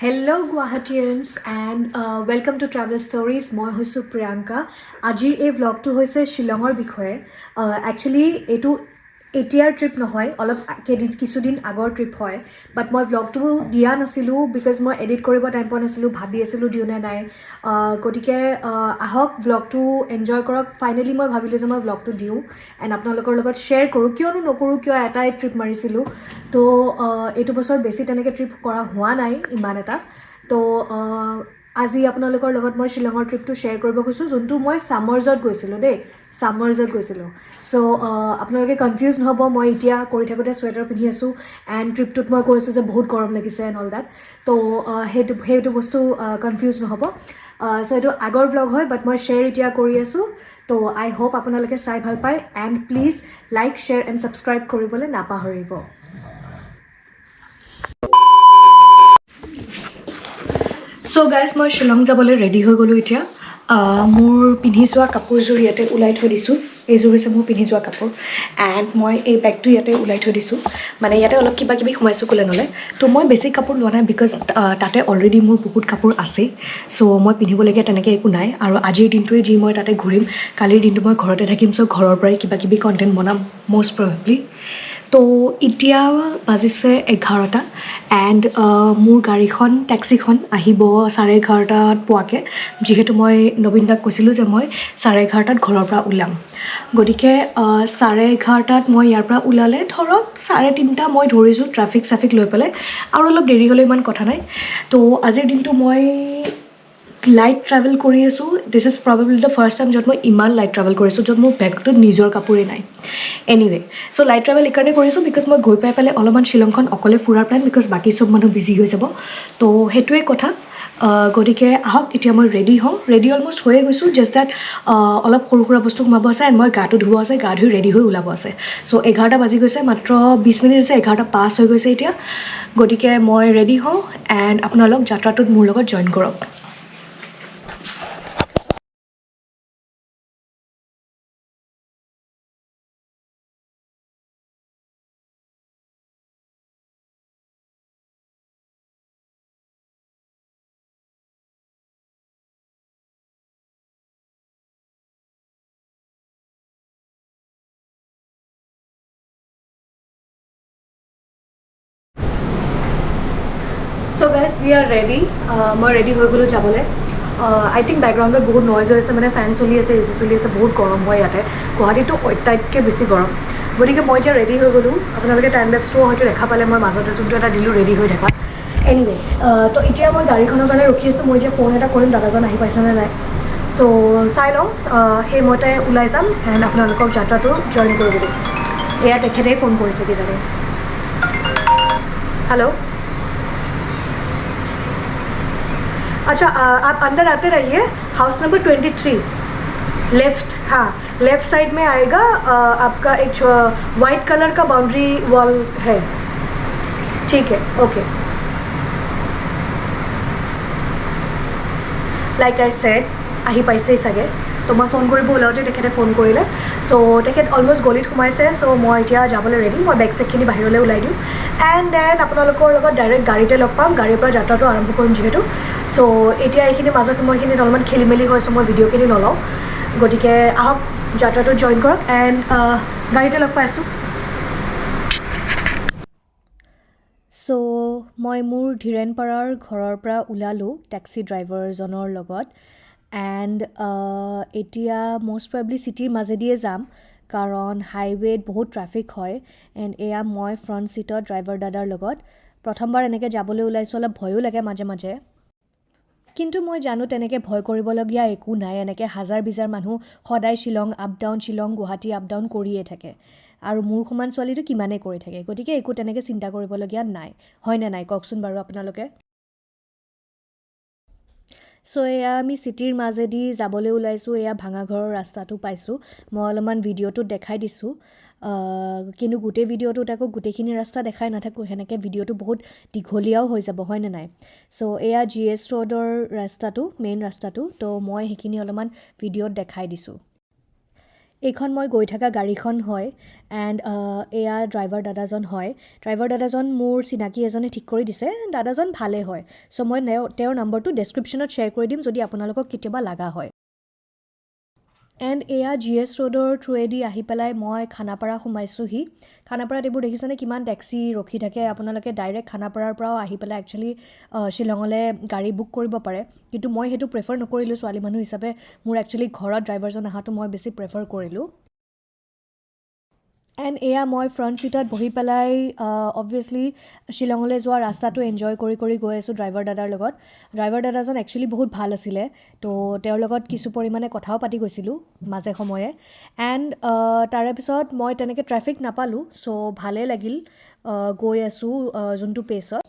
Hello Guwahatians and welcome to Travel Stories. মই হৈছোঁ প্ৰিয়ংকা। আজিৰ এই ভ্লগটো হৈছে শ্বিলঙৰ বিষয়ে। Actually এইটো এতিয়াৰ ট্ৰিপ নহয়, অলপ কিছুদিন আগৰ ট্ৰিপ হয়। বাট মই ভ্লগটো দিয়া নাছিলোঁ বিকজ মই এডিট কৰিব টাইম পোৱা নাছিলোঁ, ভাবি আছিলোঁ দিওঁ নে নাই। গতিকে আহক ভ্লগটো এনজয় কৰক। ফাইনেলি মই ভাবিলোঁ যে মই ভ্লগটো দিওঁ এণ্ড আপোনালোকৰ লগত শ্বেয়াৰ কৰোঁ। কিয়নো নকৰোঁ, কিয় এটাই ট্ৰিপ মাৰিছিলোঁ। তো এইটো বছৰ বেছি তেনেকৈ ট্ৰিপ কৰা হোৱা নাই ইমান এটা। তো আজি আপোনালোকৰ লগত মই শ্বিলঙৰ ট্ৰিপটো শ্বেয়াৰ কৰিব গৈছোঁ, যোনটো মই ছামাৰ্ছত গৈছিলোঁ দেই, ছামাৰ্ছত গৈছিলোঁ। চ' আপোনালোকে কনফিউজ নহ'ব, মই এতিয়া কৰি থাকোঁতে চুৱেটাৰ পিন্ধি আছোঁ এণ্ড ট্ৰিপটোত মই কৈছোঁ যে বহুত গৰম লাগিছে এণ্ড অল দেট। তো সেইটো বস্তু কনফিউজ নহ'ব। চ' এইটো আগৰ ভ্লগ হয়, বাট মই শ্বেয়াৰ এতিয়া কৰি আছোঁ। তো আই হোপ আপোনালোকে চাই ভাল পায় and please like, share and subscribe কৰিবলৈ নাপাহৰিব। চ' গাইজ, মই শ্বিলং যাবলৈ ৰেডি হৈ গ'লোঁ এতিয়া। মোৰ পিন্ধি যোৱা কাপোৰযোৰ ইয়াতে ওলাই থৈ দিছোঁ। এইযোৰ হৈছে মোৰ পিন্ধি যোৱা কাপোৰ এণ্ড মই এই বেগটো ইয়াতে ওলাই থৈ দিছোঁ। মানে ইয়াতে অলপ কিবা কিবি সোমাইছোঁ ক'লে ন'লে। তো মই বেছি কাপোৰ লোৱা নাই বিকজ তাতে অলৰেডি মোৰ বহুত কাপোৰ আছেই। চ' মই পিন্ধিবলগীয়া তেনেকৈ একো নাই। আৰু আজিৰ দিনটোৱে যি মই তাতে ঘূৰিম, কালিৰ দিনটো মই ঘৰতে থাকিম। চ' ঘৰৰ পৰাই কিবা কিবি কণ্টেণ্ট বনাম মষ্ট প্ৰবেবলি। তো এতিয়া বাজিছে 11টা এণ্ড মোৰ গাড়ীখন টেক্সিখন আহিব 11:30 পোৱাকৈ, যিহেতু মই নবীন দাক কৈছিলোঁ যে মই 11:30 ঘৰৰ পৰা ওলাম। গতিকে 11:30 মই ইয়াৰ পৰা ওলালে ধৰক 3:30 মই ধৰিছোঁ ট্ৰাফিক লৈ পেলাই, আৰু অলপ দেৰি হ'লে ইমান কথা নাই। তো আজিৰ দিনটো মই লাইট ট্ৰেভেল কৰি আছোঁ। This is probably the first time য'ত মই ইমান লাইট ট্ৰেভেল কৰিছোঁ, য'ত মোৰ বেগটোত নিজৰ কাপোৰেই নাই। এনিৱে, চ' লাইট ট্ৰেভেল এইকাৰণে কৰিছোঁ বিকজ মই গৈ পাই পেলাই অলপমান শ্বিলংখন অকলে ফুৰাৰ প্লেন, বিকজ বাকী চব মানুহ বিজি হৈ যাব। তো সেইটোৱে কথা। গতিকে আহক এতিয়া মই ৰেডি হওঁ। ৰেডি অলমষ্ট হৈয়ে গৈছোঁ, জাষ্ট ডেট অলপ সৰু সুৰা বস্তু সোমাব আছে এণ্ড মই গাটো ধুব আছে, গা ধুই ৰেডি হৈ ওলাব আছে। চ' 11টা বাজি গৈছে, মাত্ৰ 20 মিনিট আছে, 11টা পাছ হৈ গৈছে এতিয়া। গতিকে মই ৰেডি হওঁ এণ্ড আপোনালোক যাত্ৰাটোত মোৰ লগত জইন কৰক। চ' গাইজ, উই আৰ ৰেডি। মই ৰেডি হৈ গ'লোঁ যাবলৈ। আই থিংক বেকগ্ৰাউণ্ডত বহুত নইজ হৈ আছে, মানে ফেন চলি আছে, এ চি চলি আছে, বহুত গৰম হয় ইয়াতে। গুৱাহাটীতো অত্যাধিককৈ বেছি গৰম। গতিকে মই এতিয়া ৰেডি হৈ গ'লোঁ। আপোনালোকে টাইম লেপছটোও হয়তো দেখা পালে, মই মাজতে যোনটো এটা দিলোঁ ৰেডি হৈ থকা। এনিৱে, তো এতিয়া মই গাড়ীখনৰ কাৰণে ৰখি আছোঁ। মই এতিয়া ফোন এটা কৰিম, দাদাজন আহি পাইছেনে নাই। চ' চাই লওঁ, সেইমতে ওলাই যাম এণ্ড আপোনালোকক যাত্ৰাটো জইন কৰিব দিম। এয়া তেখেতেই ফোন কৰিছে কিজানি। हेलो। अच्छा, आप अंदर आते रहिए। हाउस नंबर 23 लेफ्ट, हाँ लेफ्ट साइड में आएगा। आपका एक वाइट कलर का बाउंड्री वॉल है। ठीक है, ओके। লাইক আই ছেড, আহি পাইছেই চাগে। তো মই ফোন কৰিব ওলাওঁতে তেখেতে ফোন কৰিলে। চ' তেখেত অলমষ্ট গলিত সোমাইছে। চ' মই এতিয়া যাবলৈ ৰেডি। মই বেগ চেগখিনি বাহিৰলৈ ওলাই দিওঁ এণ্ড দেন আপোনালোকৰ লগত ডাইৰেক্ট গাড়ীতে লগ পাম। গাড়ীৰ পৰা যাত্ৰাটো আৰম্ভ কৰিম যিহেতু। চ' এতিয়া এইখিনি মাজৰ সময়খিনিত অলপমান খেলি মেলি হৈছে, মই ভিডিঅ'খিনি নলওঁ। গতিকে আহক যাত্ৰাটোত জইন কৰক এণ্ড গাড়ীতে লগ পাই আছোঁ। চ' মই মোৰ ধীৰেণপাৰাৰ ঘৰৰ পৰা ওলালোঁ টেক্সি ড্ৰাইভাৰজনৰ লগত এণ্ড এতিয়া মষ্ট প্ৰবেবলি চিটিৰ মাজেদিয়ে যাম, কাৰণ হাইৱেত বহুত ট্ৰাফিক হয় এণ্ড এয়া মই ফ্ৰণ্ট ছিটত ড্ৰাইভাৰ দাদাৰ লগত। প্ৰথমবাৰ এনেকৈ যাবলৈ ওলাইছোঁ, অলপ ভয়ো লাগে মাজে মাজে। কিন্তু মই জানো তেনেকৈ ভয় কৰিবলগীয়া একো নাই। এনেকৈ হাজাৰ বিজাৰ মানুহ সদায় Shillong up down, Shillong Guwahati up down কৰিয়ে থাকে, আৰু মোৰ সমান ছোৱালীটো কিমানেই কৰি থাকে। গতিকে একো তেনেকৈ চিন্তা কৰিবলগীয়া নাই, হয়নে নাই কওকচোন বাৰু আপোনালোকে। চ' এয়া আমি চিটিৰ মাজেদি যাবলৈ ওলাইছোঁ। এয়া ভাঙাঘৰৰ ৰাস্তাটো পাইছোঁ। মই অলপমান ভিডিঅ'টোত দেখাই দিছোঁ, কিন্তু গোটেই ভিডিঅ'টোত আকৌ গোটেইখিনি ৰাস্তা দেখাই নাথাকোঁ। সেনেকৈ ভিডিঅ'টো বহুত দীঘলীয়াও হৈ যাব, হয়নে নাই। চ' এয়া GS ৰোডৰ ৰাস্তাটো, মেইন ৰাস্তাটো। তো মই সেইখিনি অলপমান ভিডিঅ'ত দেখাই দিছোঁ। এইখন মই গৈ থকা গাড়ীখন হয় এণ্ড এয়া ড্ৰাইভাৰ দাদাজন হয় ড্ৰাইভাৰ দাদাজন মোৰ চিনাকি এজনে ঠিক কৰি দিছে দাদাজন ভালে হয় চ' মই তেওঁৰ নম্বৰটো ডেছক্ৰিপশ্যনত শ্বেয়াৰ কৰি দিম যদি আপোনালোকক কেতিয়াবা লগা হয় এণ্ড এয়া জি এছ ৰোডৰ থ্ৰুৱেদি আহি পেলাই মই খানাপাৰা সোমাইছোঁহি খানাপাৰাত এইবোৰ দেখিছেনে কিমান টেক্সি ৰখি থাকে আপোনালোকে ডাইৰেক্ট খানাপাৰাৰ পৰাও আহি পেলাই একচুৱেলি শ্বিলঙলৈ গাড়ী বুক কৰিব পাৰে কিন্তু মই সেইটো প্ৰেফাৰ নকৰিলোঁ ছোৱালী মানুহ হিচাপে মোৰ একচুৱেলি ঘৰত ড্ৰাইভাৰজন অহাটো মই বেছি প্ৰেফাৰ কৰিলোঁ এণ্ড এয়া মই ফ্ৰণ্ট ছিটত বহি পেলাই অবভিয়াছলি শ্বিলঙলৈ যোৱা ৰাস্তাটো এনজয় কৰি কৰি গৈ আছোঁ ড্ৰাইভাৰ দাদাৰ লগত ড্ৰাইভাৰ দাদাজন একচুৱেলি বহুত ভাল আছিলে তো তেওঁৰ লগত কিছু পৰিমাণে কথাও পাতি গৈছিলোঁ মাজে সময়ে এণ্ড তাৰে পিছত মই তেনেকৈ ট্ৰেফিক নাপালোঁ চ' ভালেই লাগিল গৈ আছোঁ যোনটো পেচত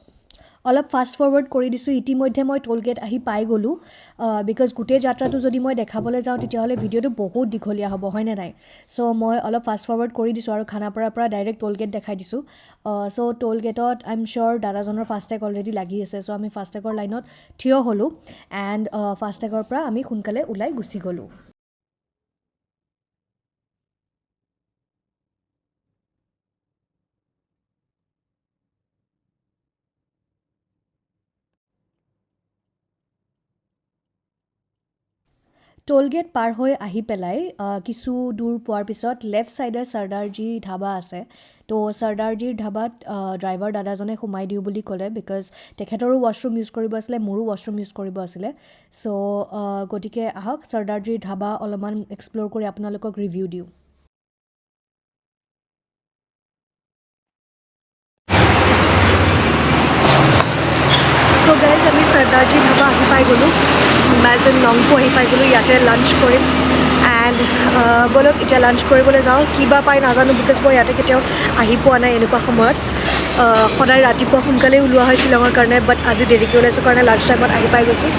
অলপ ফাষ্ট ফৰৱাৰ্ড কৰি দিছোঁ ইতিমধ্যে মই টোল গেট আহি পাই গ'লোঁ বিকজ গোটেই যাত্ৰাটো যদি মই দেখাবলৈ যাওঁ তেতিয়াহ'লে ভিডিঅ'টো বহুত দীঘলীয়া হ'ব হয়নে নাই চ' মই অলপ ফাষ্ট ফৰৱাৰ্ড কৰি দিছোঁ আৰু খানাপাৰাৰ পৰা ডাইৰেক্ট টোল গেট দেখাই দিছোঁ চ' টোল গেটত আই এম চিয়'ৰ দাদাজনৰ ফাষ্টেগ অলৰেডি লাগি আছে চ' আমি ফাষ্টেগৰ লাইনত থিয় হ'লোঁ এণ্ড ফাষ্টেগৰ পৰা আমি সোনকালে ওলাই গুচি গ'লোঁ টোল গেট পাৰ হৈ আহি পেলাই কিছু দূৰ পোৱাৰ পিছত লেফ্ট ছাইডে চৰ্দাৰজী ধাবা আছে তো চৰ্দাৰজীৰ ধাবাত ড্ৰাইভাৰ দাদাজনে সোমাই দিওঁ বুলি ক'লে বিকজ তেখেতৰো ৱাছৰুম ইউজ কৰিব আছিলে মোৰো ৱাছৰুম ইউজ কৰিব আছিলে চ' গতিকে আহক চৰ্দাৰজীৰ ধাবা অলপমান এক্সপ্ল'ৰ কৰি আপোনালোকক ৰিভিউ দিওঁ চ' গাইজ আমি চৰ্দাৰজী ধাবা আহি পাই গ'লোঁ ইমাজিন লংপু আহি পাই গ'লোঁ ইয়াতে লাঞ্চ কৰিম এণ্ড ব'লক এতিয়া লাঞ্চ কৰিবলৈ যাওঁ কিবা পাই নাজানো বিকজ মই ইয়াতে কেতিয়াও আহি পোৱা নাই এনেকুৱা সময়ত সদায় ৰাতিপুৱা সোনকালেই ওলোৱা হয় শ্বিলঙৰ কাৰণে বাট আজি দেৰিকৈ ওলাইছোঁ কাৰণে লাঞ্চ টাইমত আহি পাই গৈছোঁ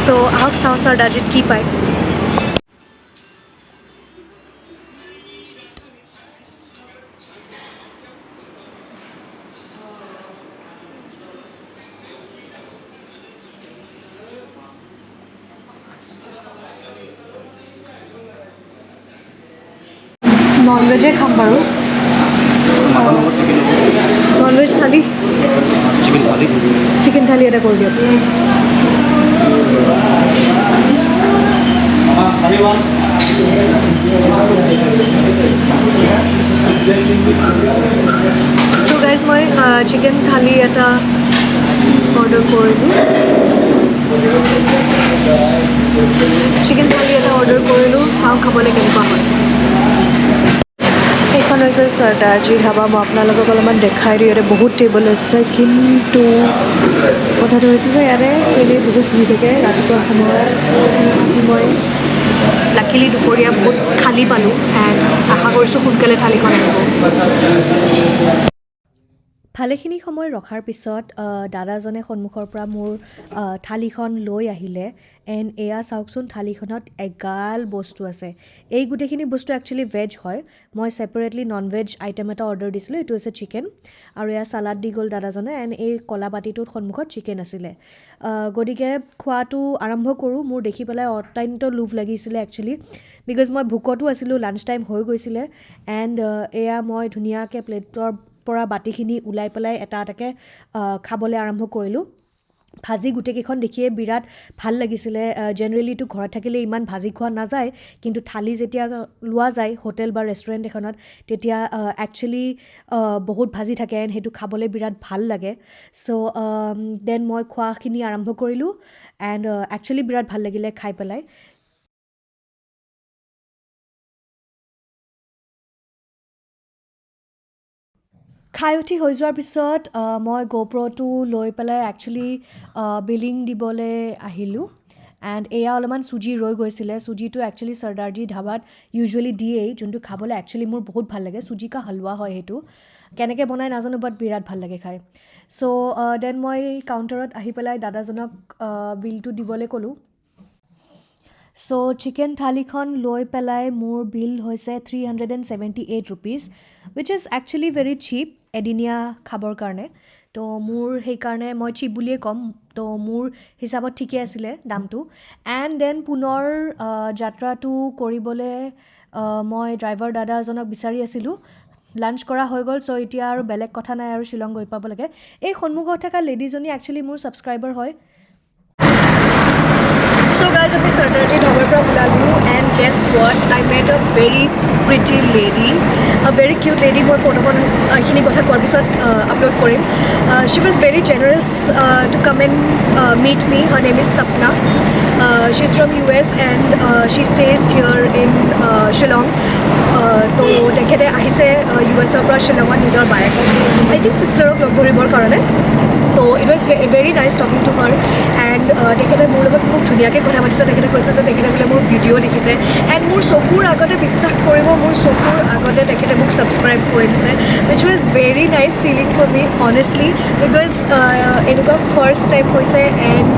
চ' আহক চাওঁ চৰ্দাৰজীত কি পায় নন ভেজে খাম বাৰু নন ভেজ থালি চিকেন থালি এটা কৰি দিয়ক ত' গাইজ মই চিকেন থালি এটা অৰ্ডাৰ কৰিলোঁ চিকেন থালি এটা অৰ্ডাৰ কৰিলোঁ চাওঁ খাবলৈ কেনেকুৱা হয় এইখন হৈছে চৰ্দাৰজী ধাবা মই আপোনালোকক অলপমান দেখাই দিওঁ ইয়াতে বহুত টেবল আছে কিন্তু কথাটো হৈছে যে ইয়াতে এনেই বহুত ভিৰ থাকে ৰাতিপুৱা সময়ত আজি মই লাকিলি দুপৰীয়া বহুত খালী পালোঁ এণ্ড আশা কৰিছোঁ সোনকালে থালিখন আহিব ভালেখিনি সময় ৰখাৰ পিছত দাদাজনে সন্মুখৰ পৰা মোৰ থালিখন লৈ আহিলে এণ্ড এয়া চাওকচোন থালিখনত এগাল বস্তু আছে এই গোটেইখিনি বস্তু একচুৱেলি ভেজ হয় মই ছেপাৰেটলি নন ভেজ আইটেম এটা অৰ্ডাৰ দিছিলোঁ এইটো হৈছে চিকেন আৰু এয়া চালাড দি গ'ল দাদাজনে এণ্ড এই কলা বাতিটোত সন্মুখত চিকেন আছিলে গতিকে খোৱাটো আৰম্ভ কৰোঁ মোৰ দেখি পেলাই অত্যন্ত লোভ লাগিছিলে একচুৱেলি বিকজ মই ভোকতো আছিলোঁ লাঞ্চ টাইম হৈ গৈছিলে এণ্ড এয়া মই ধুনীয়াকৈ প্লেটৰ পৰা বাতিখিনি ওলাই পেলাই এটা এটাকৈ খাবলৈ আৰম্ভ কৰিলোঁ ভাজি গোটেইকেইখন দেখিয়ে বিৰাট ভাল লাগিছিলে জেনেৰেলিটো ঘৰত থাকিলে ইমান ভাজি খোৱা নাযায় কিন্তু থালি যেতিয়া লোৱা যায় হোটেল বা ৰেষ্টুৰেণ্ট এখনত তেতিয়া একচুৱেলি বহুত ভাজি থাকে এণ্ড সেইটো খাবলৈ বিৰাট ভাল লাগে চ' দেন মই খোৱাখিনি আৰম্ভ কৰিলোঁ এণ্ড একচুৱেলি বিৰাট ভাল লাগিলে খাই পেলাই খাই উঠি হৈ যোৱাৰ পিছত মই GoProটো লৈ পেলাই একচুৱেলি বিলিং দিবলৈ আহিলোঁ এণ্ড এয়া অলপমান চুজি ৰৈ গৈছিলে চুজিটো একচুৱেলি চৰ্দাৰজী ধাবাত ইউজুৱেলি দিয়েই যোনটো খাবলৈ একচুৱেলি মোৰ বহুত ভাল লাগে চুজি কা হালোৱা হয় সেইটো কেনেকৈ বনাই নাজানো বাট বিৰাট ভাল লাগে খাই চ' দেন মই কাউণ্টাৰত আহি পেলাই দাদাজনক বিলটো দিবলৈ ক'লোঁ চ' চিকেন থালিখন লৈ পেলাই মোৰ বিল হৈছে 378 rupees which is actually very cheap এদিনীয়া খাবৰ কাৰণে তো মোৰ সেইকাৰণে মই চিপ বুলিয়ে ক'ম তো মোৰ হিচাপত ঠিকে আছিলে দামটো এণ্ড দেন পুনৰ যাত্ৰাটো কৰিবলৈ মই ড্ৰাইভাৰ দাদা এজনক বিচাৰি আছিলোঁ লাঞ্চ কৰা হৈ গ'ল চ' এতিয়া আৰু বেলেগ কথা নাই আৰু শ্বিলং গৈ পাব লাগে এই সন্মুখত থকা লেডিজনী একচুৱেলি মোৰ ছাবস্ক্ৰাইবাৰ হয় So guys, abhi Sardarji Dhawar pra ulalu and guess what? I met a very pretty lady, a very cute lady. Moi photo kon khini kotha kor bisot upload korim. She was very generous to come and meet me. Her name is Sapna. She's from US and she stays here in Shillong. তো তেখেতে আহিছে US পৰা শ্বিলঙত নিজৰ বায়েকক I think sisterক লগ ধৰিবৰ কাৰণে তো it was very nice talking to her and তেখেতে মোৰ লগত খুব ধুনীয়াকৈ কথা পাতিছে তেখেতে কৈছে যে তেখেতে বোলে মোৰ ভিডিঅ' দেখিছে এণ্ড মোৰ চকুৰ আগতে বিশ্বাস কৰিব মোৰ চকুৰ আগতে তেখেতে মোক ছাবস্ক্ৰাইব কৰি দিছে which was very nice feeling for me honestly because এনেকুৱা ফাৰ্ষ্ট টাইম হৈছে এণ্ড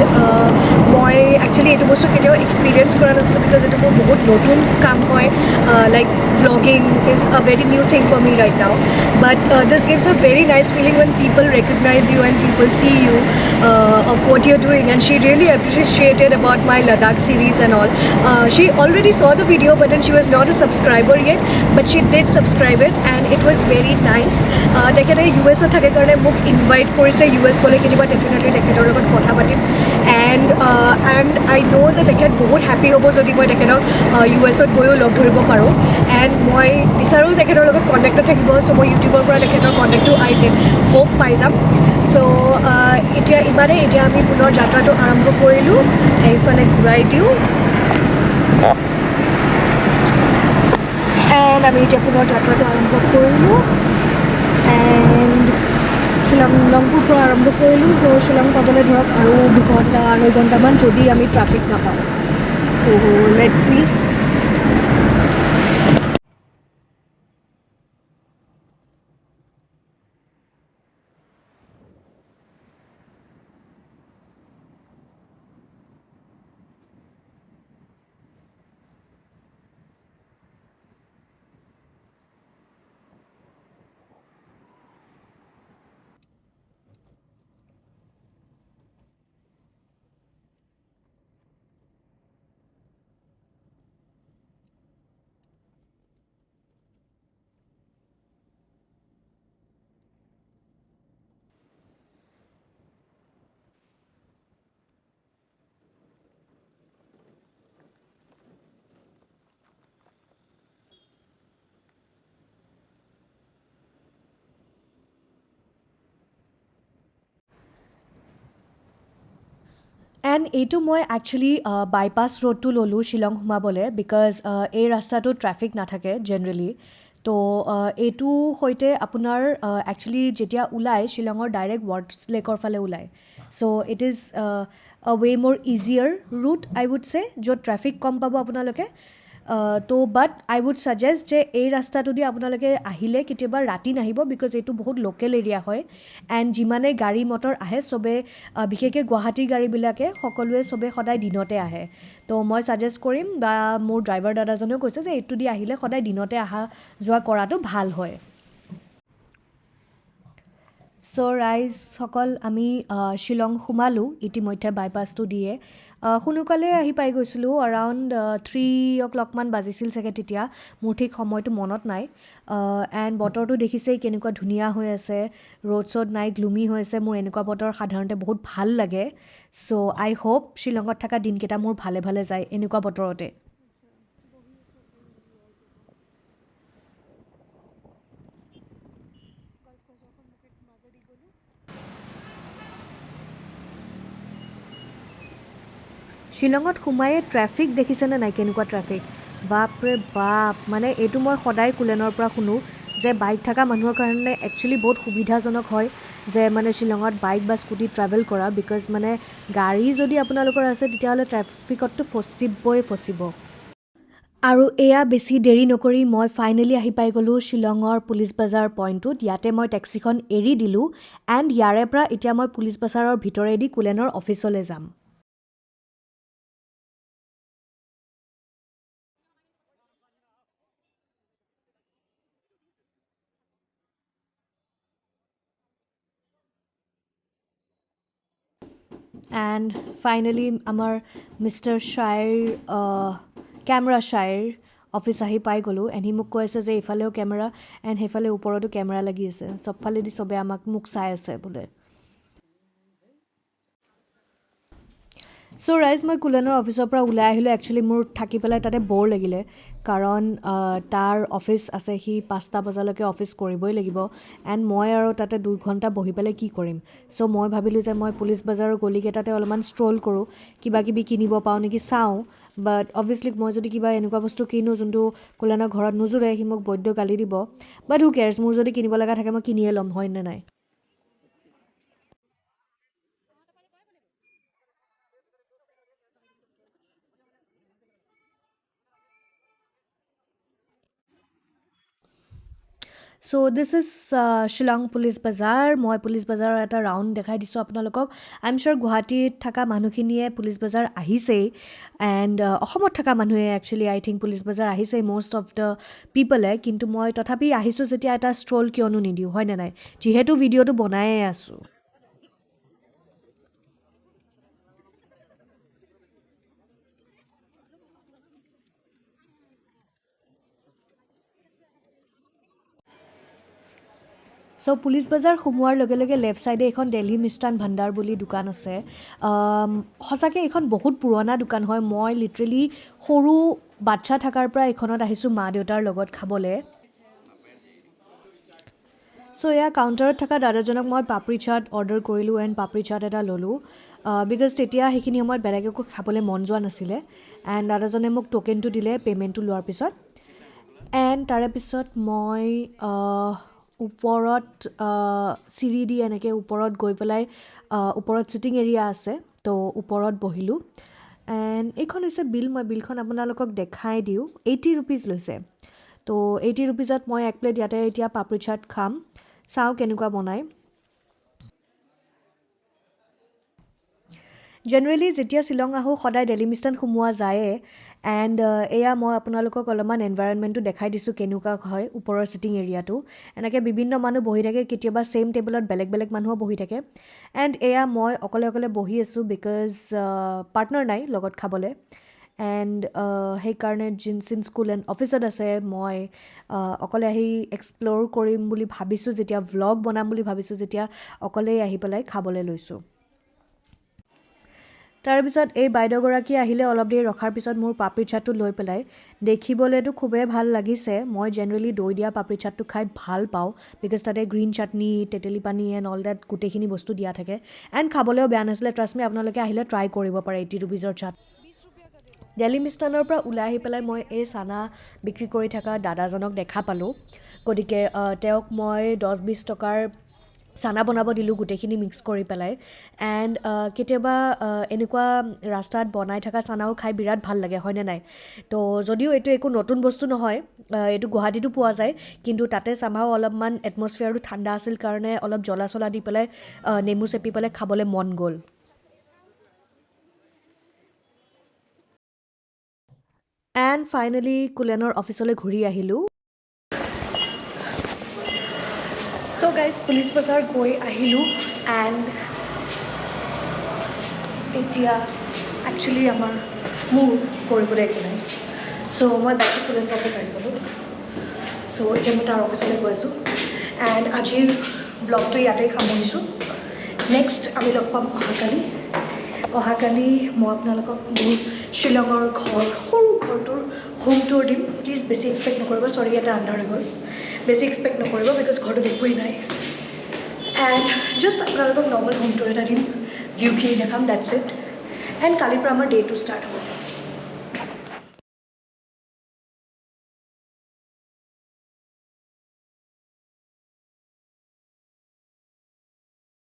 মই একচুৱেলি এইটো বস্তু কেতিয়াও এক্সপিৰিয়েঞ্চ কৰা নাছিলোঁ বিকজ এইটো মোৰ বহুত নতুন কাম হয় like vlogging is a very new thing for me right now but this gives a very nice feeling when people recognize you and people see you of what you're doing and she really appreciated about my Ladakh series and all she already saw the video but then she was not a subscriber yet but she did subscribe it and it was very nice তেখেতে US থাকে কাৰণে মোক invite কৰিছে US গ'লে কেতিয়াবা definitely তেখেতৰ লগত কথা পাতিম এণ্ড আই ন' যে তেখেত বহুত হেপী হ'ব যদি মই তেখেতক US গৈও লগ ধৰিব পাৰোঁ এণ্ড মই বিচাৰোঁ তেখেতৰ লগত কণ্টেক্টত থাকিব চ' মই ইউটিউবৰ পৰা তেখেতৰ কণ্টেক্টটো আই হোপ পাই যাম চ' এতিয়া ইমানেই এতিয়া আমি পুনৰ যাত্ৰাটো আৰম্ভ কৰিলোঁ এইফালে ঘূৰাই দিওঁ এণ্ড আমি এতিয়া পুনৰ যাত্ৰাটো আৰম্ভ কৰিলোঁ এণ্ড শ্বিলংপুৰ পৰা আৰম্ভ কৰিলোঁ চ' শ্বিলং পাবলৈ ধৰক আৰু 2 ঘণ্টা 2.5 ঘণ্টামান যদি আমি ট্ৰাফিক নাপাওঁ চ' লেটছ চি এণ্ড এইটো মই একচুৱেলি বাইপাছ ৰোডটো ল'লোঁ শ্বিলং সোমাবলৈ বিকজ এই ৰাস্তাটো ট্ৰেফিক নাথাকে জেনেৰেলি তো এইটো সৈতে আপোনাৰ একচুৱেলি যেতিয়া ওলায় শ্বিলঙৰ ডাইৰেক্ট ৱাৰ্ডছ লেকৰ ফালে ওলায় চ' ইট ইজ ৱে মোৰ ইজিয়াৰ ৰুট আই উড চে য'ত ট্ৰেফিক কম পাব আপোনালোকে তো বাট আই উড ছাজেষ্ট যে এই ৰাস্তাটোদি আপোনালোকে আহিলে কেতিয়াবা ৰাতি নাহিব বিকজ এইটো বহুত লোকেল এৰিয়া হয় এণ্ড যিমানে গাড়ী মটৰ আহে চবে বিশেষকৈ গুৱাহাটীৰ গাড়ীবিলাকে সকলোৱে চবে সদায় দিনতে আহে তো মই ছাজেষ্ট কৰিম বা মোৰ ড্ৰাইভাৰ দাদাজনেও কৈছে যে এইটো দি আহিলে সদায় দিনতে অহা যোৱা কৰাটো ভাল হয় চ' ৰাইজসকল আমি শ্বিলং সোমালোঁ ইতিমধ্যে বাইপাছটো দিয়ে সোনকালে আহি পাই গৈছিলোঁ এৰাউণ্ড 3 o'clock মান বাজিছিল চাগে তেতিয়া মোৰ ঠিক সময়টো মনত নাই এণ্ড বতৰটো দেখিছেই কেনেকুৱা ধুনীয়া হৈ আছে ৰ'দ চ'দ নাই গ্লুমি হৈ আছে মোৰ এনেকুৱা বতৰ সাধাৰণতে বহুত ভাল লাগে চ' আই হোপ শ্বিলঙত থকা দিনকেইটা মোৰ ভালে ভালে যায় এনেকুৱা বতৰতে শ্বিলঙত সোমায়ে ট্ৰেফিক দেখিছেনে নাই কেনেকুৱা ট্ৰেফিক বাপৰে বাপ মানে এইটো মই সদায় কুলেনৰ পৰা শুনো যে বাইক থকা মানুহৰ কাৰণে একচুৱেলি বহুত সুবিধাজনক হয় যে মানে শ্বিলঙত বাইক বা স্কুটি ট্ৰেভেল কৰা বিকজ মানে গাড়ী যদি আপোনালোকৰ আছে তেতিয়াহ'লে ট্ৰেফিকততো ফচিবই ফচিব আৰু এয়া বেছি দেৰি নকৰি মই ফাইনেলি আহি পাই গ'লোঁ শ্বিলঙৰ পুলিচ বজাৰ পইণ্টটোত ইয়াতে মই টেক্সিখন এৰি দিলোঁ এণ্ড ইয়াৰে পৰা এতিয়া মই পুলিচ বজাৰৰ ভিতৰেদি কুলেনৰ অফিচলৈ যাম and finally আমাৰ মিষ্টাৰ শ্বাইৰ কেমেৰা শ্বাইৰ অফিচ আহি পাই গ'লোঁ এণ্ড সি মোক কৈ আছে যে এইফালেও কেমেৰা এণ্ড সেইফালে ওপৰতো কেমেৰা লাগি আছে চবফালেদি চবে মোক চাই আছে বোলে চ' ৰাইজ মই কুলেনৰ অফিচৰ পৰা ওলাই আহিলোঁ একচুৱেলি মোৰ থাকি পেলাই তাতে ব'ৰ লাগিলে কাৰণ তাৰ অফিচ আছে সি 5টা বজালৈকে অফিচ কৰিবই লাগিব এণ্ড মই আৰু তাতে 2 ঘণ্টা বহি পেলাই কি কৰিম চ' মই ভাবিলোঁ যে মই পুলিচ বজাৰৰ গলিকেইটাতে অলপমান ষ্ট্ৰল কৰোঁ কিবা কিবি কিনিব পাওঁ নেকি চাওঁ বাট অবভিয়াছলি মই যদি কিবা এনেকুৱা বস্তু কিনো যোনটো কুলেনৰ ঘৰত নোজোৰে সি মোক বৈদ্য গালি দিব বাট হু কেয়াৰ্ছ মোৰ যদি কিনিব লগা থাকে মই কিনিয়ে ল'ম হয়নে নাই চ' দিছ ইজ শ্বিলং পুলিচ বজাৰ মই পুলিচ বজাৰৰ এটা ৰাউণ্ড দেখাই দিছোঁ আপোনালোকক আই এম চিয়'ৰ গুৱাহাটীত থকা মানুহখিনিয়ে পুলিচ বজাৰ আহিছেই এণ্ড অসমত থকা মানুহে একচুৱেলি আই থিংক পুলিচ বজাৰ আহিছেই মষ্ট অফ দ্য পিপলে কিন্তু মই তথাপি আহিছোঁ যেতিয়া এটা ষ্ট্ৰল কিয়নো নিদিওঁ হয়নে নাই যিহেতু ভিডিঅ'টো বনায়ে আছোঁ চ' পুলিচ বজাৰ সোমোৱাৰ লগে লগে লেফ্ট ছাইডে এখন দেলহি মিষ্টান ভাণ্ডাৰ বুলি দোকান আছে সঁচাকৈ এইখন বহুত পুৰণা দোকান হয় মই লিটাৰেলি সৰু বাচ্ছা থকাৰ পৰা এইখনত আহিছোঁ মা দেউতাৰ লগত খাবলৈ চ' এয়া কাউণ্টাৰত থকা দাদাজনক মই পাপৰি চাট অৰ্ডাৰ কৰিলোঁ এণ্ড পাপৰি চাট এটা ল'লোঁ বিকজ তেতিয়া সেইখিনি সময়ত বেলেগ একো খাবলৈ মন যোৱা নাছিলে এণ্ড দাদাজনে মোক ট'কেনটো দিলে পে'মেণ্টটো লোৱাৰ পিছত এণ্ড তাৰে পিছত মই ওপৰত চিৰি দি এনেকৈ ওপৰত গৈ পেলাই ওপৰত ছিটিং এৰিয়া আছে তো ওপৰত বহিলোঁ এণ্ড এইখন হৈছে বিল মই বিলখন আপোনালোকক দেখাই দিওঁ 80 ৰুপিজ লৈছে তো 80 ৰুপিজত মই এক প্লেট ইয়াতে এতিয়া পাপৰি চাট খাম চাওঁ কেনেকুৱা বনায় জেনেৰেলি যেতিয়া শ্বিলং আহোঁ সদায় দেলহি মিষ্টান সোমোৱা যায়ে এণ্ড এয়া মই আপোনালোকক অলপমান এনভাইৰনমেণ্টটো দেখাই দিছোঁ কেনেকুৱা হয় ওপৰৰ ছিটিং এৰিয়াটো এনেকৈ বিভিন্ন মানুহ বহি থাকে কেতিয়াবা ছেইম টেবুলত বেলেগ বেলেগ মানুহো বহি থাকে এণ্ড এয়া মই অকলে অকলে বহি আছোঁ বিকজ পাৰ্টনাৰ নাই লগত খাবলৈ এণ্ড সেইকাৰণে চিন্স স্কুল এণ্ড অফিচত আছে মই অকলে আহি এক্সপ্ল'ৰ কৰিম বুলি ভাবিছোঁ যেতিয়া ভ্লগ বনাম বুলি ভাবিছোঁ যেতিয়া অকলেই আহি পেলাই খাবলৈ লৈছোঁ তাৰপিছত এই বাইদেউগৰাকী আহিলে অলপ দেৰি ৰখাৰ পিছত মোৰ পাপৰি চাটটো লৈ পেলাই দেখিবলৈতো খুবেই ভাল লাগিছে মই জেনেৰেলি দৈ দিয়া পাপৰি চাটটো খাই ভাল পাওঁ বিকজ তাতে গ্ৰীণ চাটনি তেতেলী পানী এণ্ড অল ডেট গোটেইখিনি বস্তু দিয়া থাকে এণ্ড খাবলৈও বেয়া নাছিলে ট্ৰাষ্ট মি আপোনালোকে আহিলে ট্ৰাই কৰিব পাৰে 80 ৰুপিজৰ চাট দেলহি মিষ্টানৰ পৰা ওলাই আহি পেলাই মই এই চানা বিক্ৰী কৰি থকা দাদাজনক দেখা পালোঁ গতিকে তেওঁক মই 10-20 টকাৰ চানা বনাব দিলোঁ গোটেইখিনি মিক্স কৰি পেলাই এণ্ড কেতিয়াবা এনেকুৱা ৰাস্তাত বনাই থকা চানাও খাই বিৰাট ভাল লাগে হয়নে নাই তো যদিও এইটো একো নতুন বস্তু নহয় এইটো গুৱাহাটীতো পোৱা যায় কিন্তু তাতে চামাও অলপমান এটমছফিয়াৰটো ঠাণ্ডা আছিল কাৰণে অলপ জ্বলা চলা দি পেলাই নেমু চেপি পেলাই খাবলৈ মন গ'ল এণ্ড ফাইনেলি কুলেনৰ অফিচলৈ ঘূৰি আহিলোঁ চ' গাইজ পুলিচ বজাৰ গৈ আহিলোঁ এণ্ড এতিয়া একচুৱেলি মোৰ কৰিবলৈ একো নাই চ' মই বেক টু কুলেন্স অফিচ আহি গ'লোঁ চ' এতিয়া মই তাৰ অফিচলৈ গৈ আছোঁ এণ্ড আজিৰ ব্লগটো ইয়াতেই সামৰিছোঁ নেক্সট আমি লগ পাম অহাকালি মই আপোনালোকক মোৰ শ্বিলঙৰ সৰু ঘৰটোৰ হোম টুৰ দিম প্লিজ বেছি এক্সপেক্ট নকৰিব চৰি এটা আন্ধাৰ হৈ গ'ল বেছি এক্সপেক্ট নকৰিব বিকজ ঘৰটো একোৱেই নাই এণ্ড জাষ্ট আপোনালোকক নৰ্মেল হোম টুৰ এটা দিম ভিউখিনি দেখাম ডেটছ ইট এণ্ড কালিৰ পৰা আমাৰ ডে' টু ষ্টাৰ্ট হ'ব